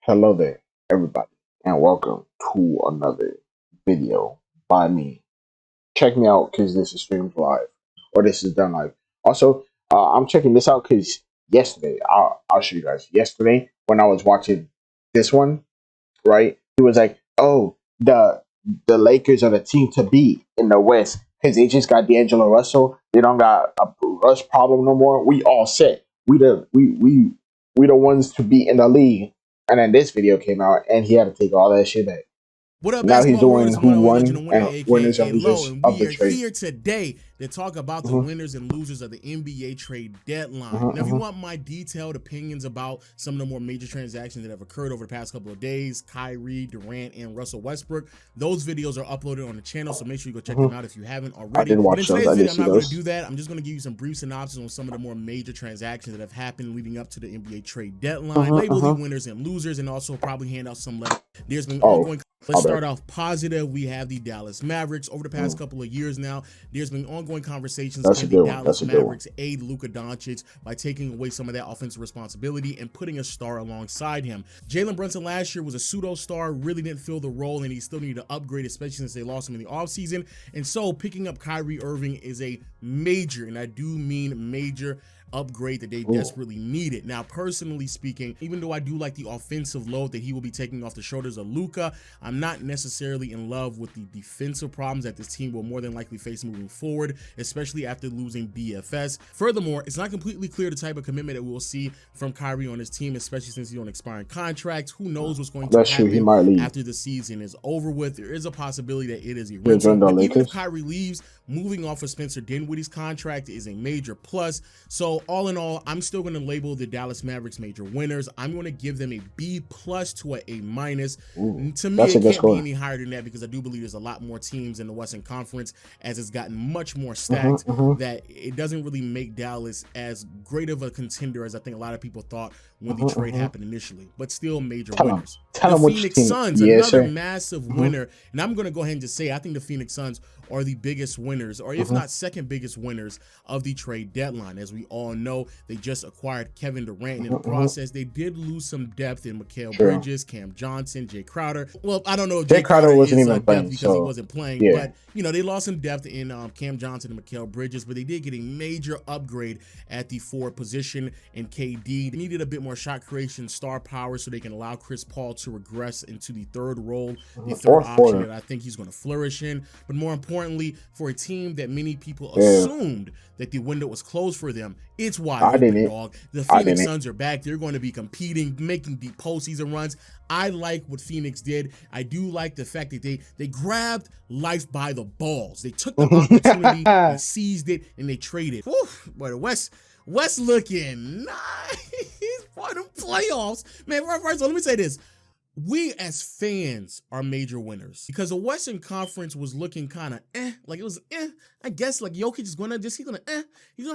Hello there, everybody, and welcome to another video by me. Check me out because this is streamed live, or this is done live. Also, I'm checking this out because yesterday, I'll show you guys. Yesterday, when I was watching this one, right, he was like, "Oh, the Lakers are the team to beat in the West because they just got D'Angelo Russell. They don't got a rush problem no more. We all set. We the ones to beat in the league." And then this video came out, and he had to take all that shit back. What up, Now he's basketball world? doing It's who one only won legend winner, and winners aka and Low, losers and of we the are trade. here today to talk about the winners and losers of the NBA trade deadline. Now, if you want my detailed opinions about some of the more major transactions that have occurred over the past couple of days, Kyrie, Durant, and Russell Westbrook, those videos are uploaded on the channel, so make sure you go check them out if you haven't already. I did watch But in those. today's I did video, I'm see not going those. to do that. I'm just going to give you some brief synopsis on some of the more major transactions that have happened leading up to the NBA trade deadline, label the winners and losers, and also probably hand out some letters. There's been ongoing. Let's start off positive. We have the Dallas Mavericks. Over the past couple of years now, there's been ongoing conversations. Can the Dallas Mavericks aid Luka Doncic by taking away some of that offensive responsibility and putting a star alongside him? Jalen Brunson last year was a pseudo-star, really didn't fill the role, and he still needed to upgrade, especially since they lost him in the offseason. And so picking up Kyrie Irving is a major, and I do mean major, upgrade that they desperately needed. Now, personally speaking, even though I do like the offensive load that he will be taking off the shoulders of Luka, I'm not necessarily in love with the defensive problems that this team will more than likely face moving forward, especially after losing DFS. Furthermore, it's not completely clear the type of commitment that we will see from Kyrie on his team, especially since he's on expiring contracts. Who knows what's going to happen after the season is over with. There is a possibility that it is a rental, but even if Kyrie leaves, moving off of Spencer Dinwiddie's contract is a major plus. So all in all, I'm still going to label the Dallas Mavericks major winners. I'm going to give them a B+ to a A-. To me, it can't be any higher than that because I do believe there's a lot more teams in the Western Conference as it's gotten much more stacked that it doesn't really make Dallas as great of a contender as I think a lot of people thought when the trade happened initially, but still major winners. The Phoenix Suns, another massive winner, and I'm going to go ahead and just say I think the Phoenix Suns are the biggest winners, or if not second biggest winners of the trade deadline. As we all know, they just acquired Kevin Durant, and in the process, they did lose some depth in Mikal Bridges, Cam Johnson, Jay Crowder. Well, I don't know if Jay Crowder wasn't even playing because he wasn't playing, but you know, they lost some depth in Cam Johnson and Mikal Bridges, but they did get a major upgrade at the forward position in KD. They needed a bit more shot creation, star power, so they can allow Chris Paul to regress into the third role, the third option that I think he's going to flourish in. But more importantly, for a team that many people assumed that the window was closed for them, it's wide open, dog. The Phoenix Suns are back. They're going to be competing, making deep postseason runs. I like what Phoenix did. I do like the fact that they grabbed life by the balls. They took the opportunity, they seized it, and they traded. Whew, boy, the West looking nice for them playoffs. Man, first of all, let me say this. We as fans are major winners because the Western Conference was looking kind of like it was I guess like Jokic is gonna just he's gonna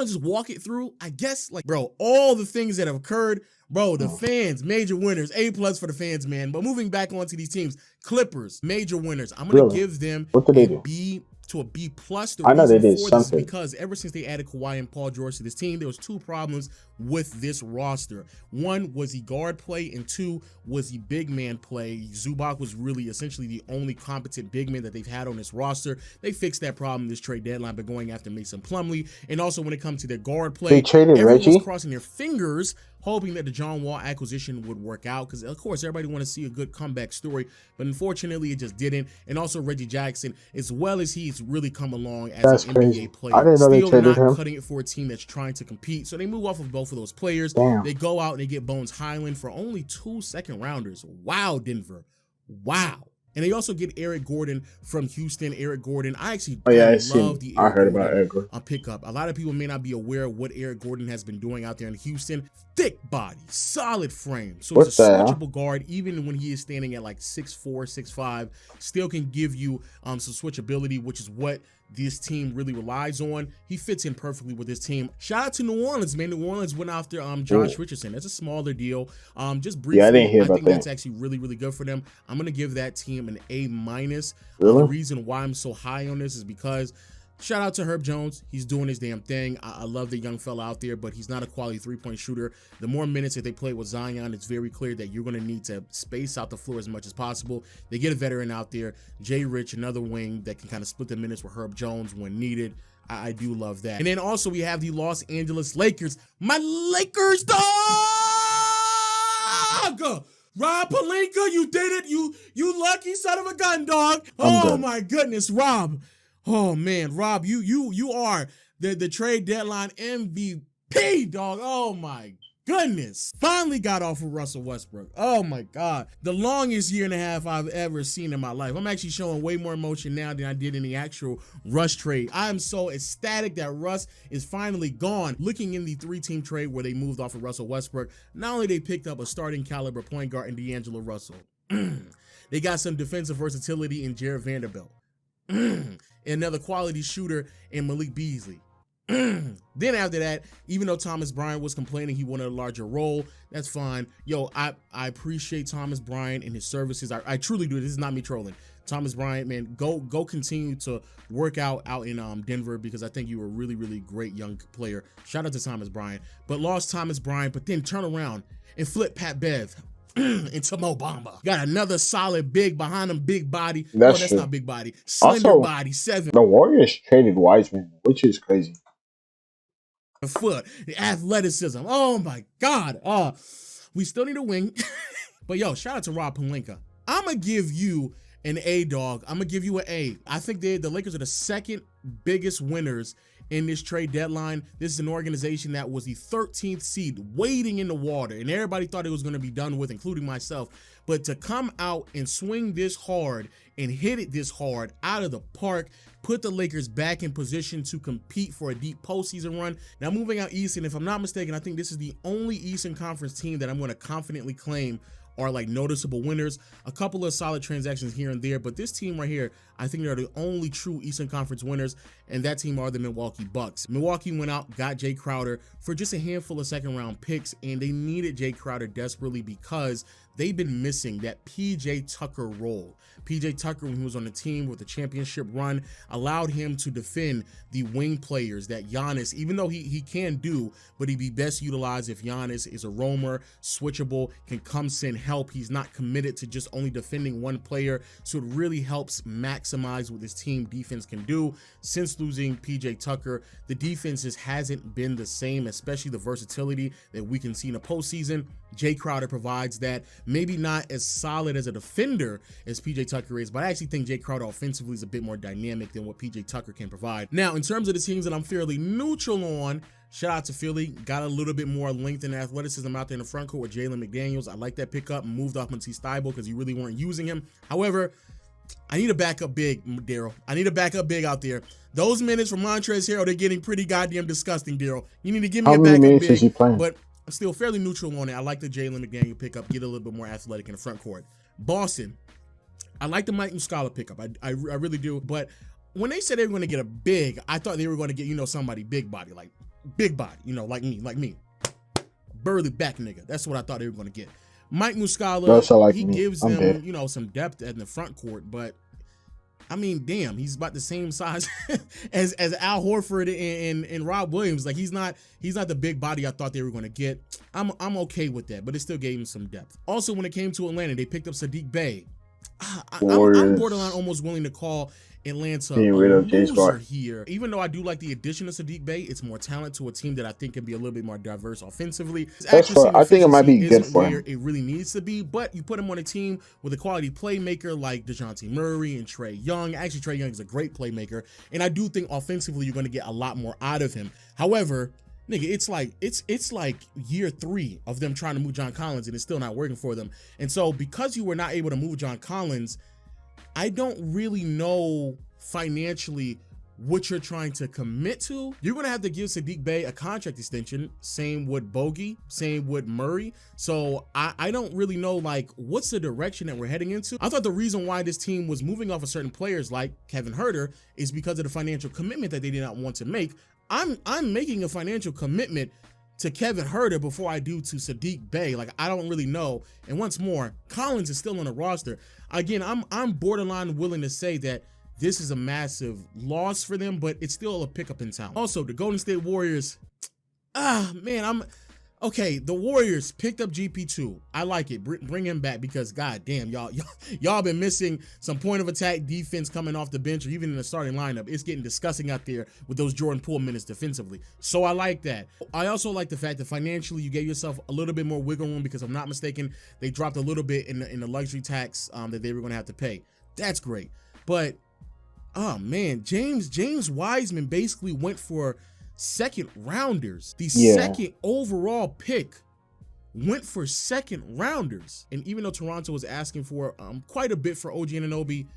just walk it through. I guess like bro, all the things that have occurred, bro, the fans, major winners, A+ for the fans, man. But moving back onto these teams, Clippers, major winners. I'm gonna give them a B to a B+. The reason for this is because ever since they added Kawhi and Paul George to this team, there was two problems with this roster. One was the guard play, and two was the big man play. Zubac was really essentially the only competent big man that they've had on this roster. They fixed that problem this trade deadline by going after Mason Plumlee. And also when it comes to their guard play, everyone was crossing their fingers hoping that the John Wall acquisition would work out because, of course, everybody want to see a good comeback story, but unfortunately, it just didn't. And also Reggie Jackson, as well as he's really come along as an NBA player, still not cutting it for a team that's trying to compete. So they move off of both of those players. They go out and they get Bones Highland for only 2 second-rounders. Wow, Denver. Wow. And they also get Eric Gordon from Houston. Eric Gordon, I actually love the Eric Gordon pickup. A lot of people may not be aware of what Eric Gordon has been doing out there in Houston. Thick body, solid frame. So it's a switchable guard, even when he is standing at like 6'4", 6'5", still can give you some switchability, which is what this team really relies on. He fits in perfectly with this team. Shout out to New Orleans, man. New Orleans went after Josh Richardson. That's a smaller deal. Just briefly, I think that's actually really, really good for them. I'm going to give that team an A-. The reason why I'm so high on this is because Shout out to Herb Jones. He's doing his damn thing. I love the young fella out there, but he's not a quality three-point shooter. The more minutes that they play with Zion, it's very clear that you're going to need to space out the floor as much as possible. They get a veteran out there, Jay Rich, another wing that can kind of split the minutes with Herb Jones when needed. I do love that. And then also we have the Los Angeles Lakers. My Lakers dog! Rob Pelinka, you did it. You lucky son of a gun, dog. Oh my goodness, Rob. Oh man, Rob, you are the trade deadline MVP, dog. Oh my goodness. Finally got off of Russell Westbrook. Oh my God. The longest year and a half I've ever seen in my life. I'm actually showing way more emotion now than I did in the actual Russ trade. I am so ecstatic that Russ is finally gone. Looking in the 3-team trade where they moved off of Russell Westbrook, not only they picked up a starting caliber point guard in D'Angelo Russell, they got some defensive versatility in Jared Vanderbilt. Another quality shooter in Malik Beasley. Then after that, even though Thomas Bryant was complaining he wanted a larger role, that's fine. Yo, I appreciate Thomas Bryant and his services. I truly do. This is not me trolling. Thomas Bryant, man, go continue to work out in Denver, because I think you were a really, really great young player. Shout out to Thomas Bryant. But lost Thomas Bryant, but then turn around and flip Pat Bev into Mo Bamba. Got another solid big behind him, big body. That's not big body. Slender also, body, 7. The Warriors traded Wiseman, which is crazy. Foot, the athleticism. Oh my God. We still need a wing. But yo, shout out to Rob Pelinka. I'm gonna give you an A, dog. I'm gonna give you an A. I think the Lakers are the second biggest winners in this trade deadline. This is an organization that was the 13th seed, waiting in the water, and everybody thought it was going to be done with, including myself. But to come out and swing this hard and hit it this hard out of the park, put the Lakers back in position to compete for a deep postseason run. Now, moving out east, and if I'm not mistaken, I think this is the only Eastern Conference team that I'm going to confidently claim are like noticeable winners. A couple of solid transactions here and there, but this team right here, I think they're the only true Eastern Conference winners, and that team are the Milwaukee Bucks. Milwaukee went out, got Jay Crowder for just a handful of second-round picks, and they needed Jay Crowder desperately because they've been missing that PJ Tucker role. PJ Tucker, when he was on the team with the championship run, allowed him to defend the wing players that Giannis, even though he can do, but he'd be best utilized if Giannis is a roamer, switchable, can come send help. He's not committed to just only defending one player, so it really helps maximize what this team defense can do. Since losing PJ Tucker, the defense just hasn't been the same, especially the versatility that we can see in the postseason. Jay Crowder provides that. Maybe not as solid as a defender as PJ Tucker is, but I actually think Jay Crowder offensively is a bit more dynamic than what PJ Tucker can provide. Now, in terms of the teams that I'm fairly neutral on, shout out to Philly. Got a little bit more length and athleticism out there in the front court with Jalen McDaniels. I like that pickup. Moved off Matisse Thybulle because you really weren't using him. However, I need a backup big, Daryl. I need a backup big out there. Those minutes from Montrezl Harrell, they're getting pretty goddamn disgusting, Daryl. You need to give me a backup big. Is he playing? But I'm still fairly neutral on it. I like the Jalen McDaniel pickup, get a little bit more athletic in the front court. Boston, I like the Mike Muscala pickup. I really do. But when they said they were going to get a big, I thought they were going to get, somebody big body, like like me. Burly back nigga. That's what I thought they were going to get. Mike Muscala, he gives them, some depth in the front court, but I mean, damn, he's about the same size as Al Horford and Rob Williams. Like he's not the big body I thought they were going to get. I'm okay with that, but it still gave him some depth. Also, when it came to Atlanta, they picked up Sadiq Bey. I'm borderline almost willing to call Atlanta a loser here. Even though I do like the addition of Sadiq Bey, it's more talent to a team that I think can be a little bit more diverse offensively. I think it might be good for him. It really needs to be, but you put him on a team with a quality playmaker like DeJounte Murray and Trae Young. Actually, Trae Young is a great playmaker, and I do think offensively you're going to get a lot more out of him. However, nigga, it's like year 3 of them trying to move John Collins, and it's still not working for them. And so because you were not able to move John Collins, I don't really know financially what you're trying to commit to. You're going to have to give Sadiq Bey a contract extension. Same with Bogey, same with Murray. So I don't really know, like, what's the direction that we're heading into. I thought the reason why this team was moving off of certain players like Kevin Huerter is because of the financial commitment that they did not want to make. I'm making a financial commitment to Kevin Huerter before I do to Sadiq Bey. Like, I don't really know. And once more, Collins is still on the roster. Again, I'm borderline willing to say that this is a massive loss for them, but it's still a pickup in talent. Also, the Golden State Warriors, okay, the Warriors picked up GP2. I like it. Bring him back because goddamn, y'all been missing some point of attack defense coming off the bench or even in the starting lineup. It's getting disgusting out there with those Jordan Poole minutes defensively. So I like that. I also like the fact that financially you gave yourself a little bit more wiggle room because if I'm not mistaken, they dropped a little bit in the luxury tax that they were going to have to pay. That's great. But oh man, James Wiseman basically went for second rounders. The second overall pick went for second rounders. And even though Toronto was asking for quite a bit for OG Anunoby,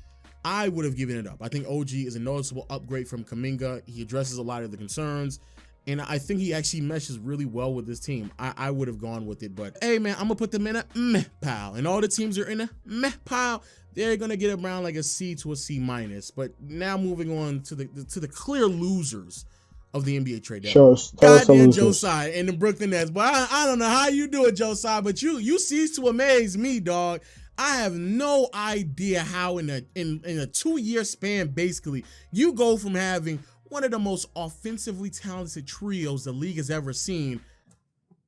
I would have given it up. I think OG is a noticeable upgrade from Kuminga. He addresses a lot of the concerns. And I think he actually meshes really well with this team. I would have gone with it, but hey man, I'm gonna put them in a meh pile. And all the teams are in a meh pile. They're gonna get around like a C to a C minus. But now moving on to the clear losers of the NBA trade deadline. Goddamn Josiah and the Brooklyn Nets. But I don't know how you do it, Josiah, but you cease to amaze me, dog. I have no idea how in a 2-year span, basically, you go from having one of the most offensively talented trios the league has ever seen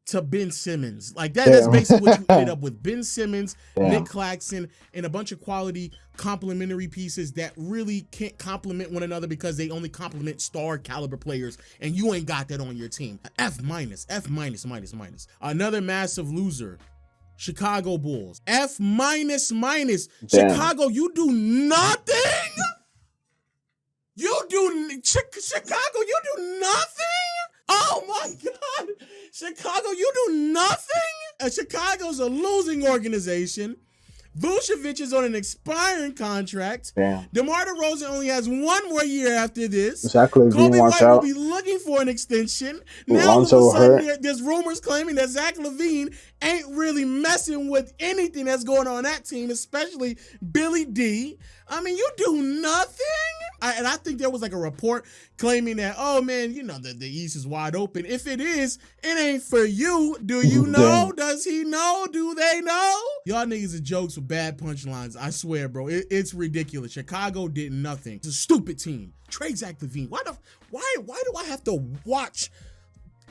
to Ben Simmons. Like that's basically what you ended up with. Ben Simmons, Nick Claxton, and a bunch of quality complementary pieces that really can't complement one another because they only complement star caliber players, and you ain't got that on your team. F minus. Another massive loser, Chicago Bulls. F minus. Chicago, you do nothing. Chicago, you do nothing? Oh my God. Chicago, you do nothing? Chicago's a losing organization. Vucevic is on an expiring contract. DeMar DeRozan only has 1 more year after this. Kobe White will be looking for an extension. Now all of a sudden, there's rumors claiming that Zach LaVine ain't really messing with anything that's going on that team, especially Billy D. I mean, you do nothing? And I think there was like a report claiming that, oh man, you know, the East is wide open. If it is, it ain't for you. Do you know? Does he know? Do they know? Y'all niggas are jokes with bad punchlines. I swear, bro. It's ridiculous. Chicago did nothing. It's a stupid team. Trade Zach LaVine. Why do I have to watch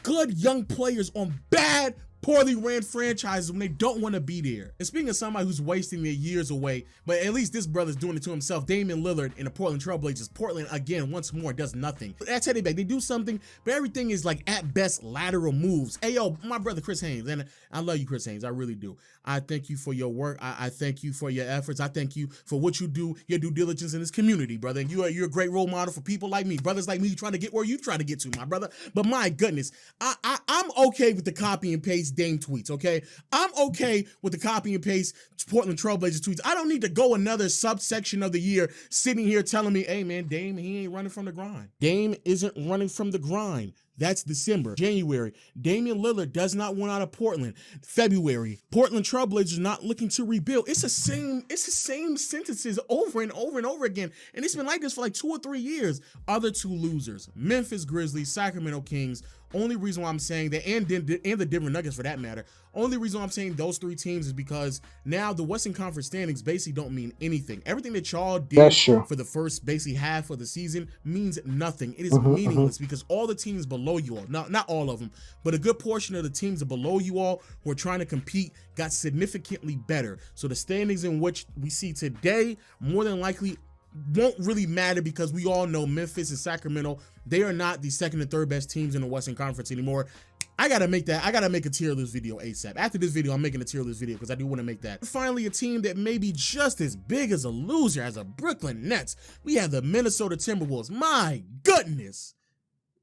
good young players on bad, poorly ran franchises when they don't want to be there? And speaking of somebody who's wasting their years away, but at least this brother's doing it to himself, Damian Lillard in the Portland Trailblazers. Portland, again, once more, does nothing. That's heading back. They do something, but everything is like, at best, lateral moves. Hey, yo, my brother Chris Haynes, and I love you, Chris Haynes. I really do. I thank you for your work. I thank you for your efforts. I thank you for what you do, your due diligence in this community, brother. And you're a great role model for people like me, brothers like me trying to get where you trying to get to, my brother. But my goodness, I'm okay with the copy and paste Dame tweets, okay? I'm okay with the copy and paste Portland Trailblazers tweets. I don't need to go another subsection of the year sitting here telling me, hey man, Dame, he ain't running from the grind. Dame isn't running from the grind. That's December. January, Damian Lillard does not want out of Portland. February, Portland Trailblazers not looking to rebuild. It's the same sentences over and over and over again. And it's been like this for like 2 or 3 years. Other 2 losers, Memphis Grizzlies, Sacramento Kings. Only reason why I'm saying that, and the Denver Nuggets for that matter, only reason I'm saying those 3 teams is because now the Western Conference standings basically don't mean anything. Everything that y'all did for the first basically half of the season means nothing. It is meaningless because all the teams below you all, not all of them, but a good portion of the teams below you all who are trying to compete got significantly better. So the standings in which we see today more than likely won't really matter because we all know Memphis and Sacramento, they are not the second and third best teams in the Western Conference anymore. I gotta make a tier list video ASAP. After this video, I'm making a tier list video because I do want to make that. Finally, a team that may be just as big as a loser as the Brooklyn Nets. We have the Minnesota Timberwolves. My goodness.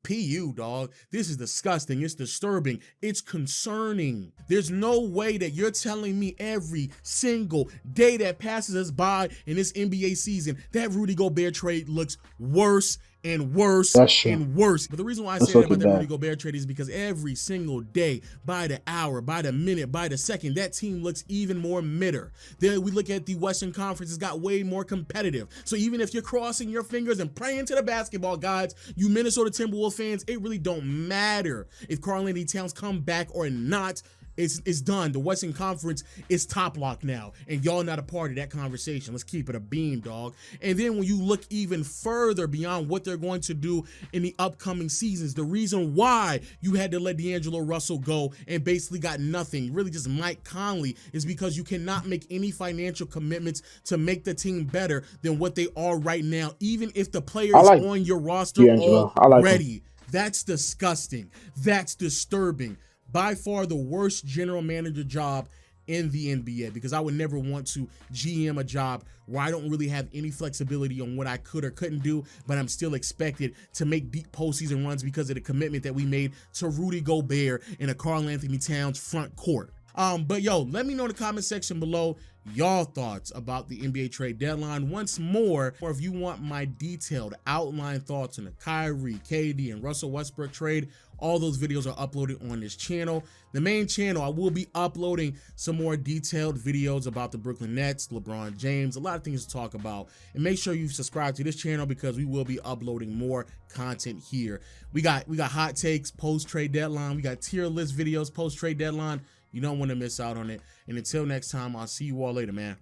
PU, dog. This is disgusting. It's disturbing. It's concerning. There's no way that you're telling me every single day that passes us by in this NBA season that Rudy Gobert trade looks worse and worse and worse. But the reason why I say that about the Rudy Gobert trade is because every single day, by the hour, by the minute, by the second, that team looks even more midder. Then we look at the Western Conference, it's got way more competitive. So even if you're crossing your fingers and praying to the basketball gods, you Minnesota Timberwolves fans, it really don't matter if Karl-Anthony Towns come back or not. It's done. The Western Conference is top lock now, and y'all not a part of that conversation. Let's keep it a beam, dog. And then when you look even further beyond what they're going to do in the upcoming seasons, the reason why you had to let D'Angelo Russell go and basically got nothing, really just Mike Conley, is because you cannot make any financial commitments to make the team better than what they are right now, even if the players on your roster already. That's disgusting. That's disturbing. By far the worst general manager job in the NBA, because I would never want to GM a job where I don't really have any flexibility on what I could or couldn't do, but I'm still expected to make deep postseason runs because of the commitment that we made to Rudy Gobert in a Karl-Anthony Towns front court. But yo, let me know in the comment section below y'all thoughts about the NBA trade deadline. Once more, or if you want my detailed outline thoughts on the Kyrie, KD, and Russell Westbrook trade, all those videos are uploaded on this channel. The main channel, I will be uploading some more detailed videos about the Brooklyn Nets, LeBron James, a lot of things to talk about. And make sure you subscribe to this channel because we will be uploading more content here. We got hot takes post-trade deadline. We got tier list videos post-trade deadline. You don't want to miss out on it. And until next time, I'll see you all later, man.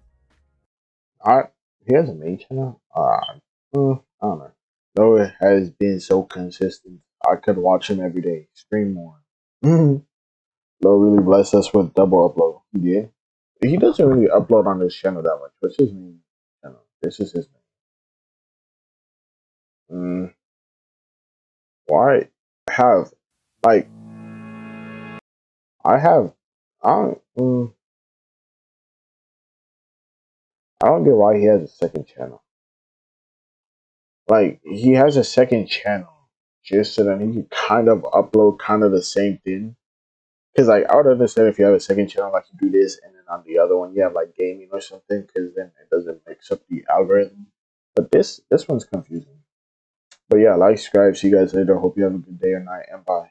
He has a main channel? I don't know. Though it has been so consistent, I could watch him every day. Stream more. Lord really bless us with double upload. Yeah. He doesn't really upload on this channel that much. What's his name? This is his name. Why have like I don't get why he has a second channel. Like, he has a second channel just so that he can kind of upload kind of the same thing. Because, like, I would understand if you have a second channel, like, you do this, and then on the other one, you have, like, gaming or something, because then it doesn't mix up the algorithm. But this one's confusing. But, yeah, like, subscribe. See you guys later. Hope you have a good day or night, and bye.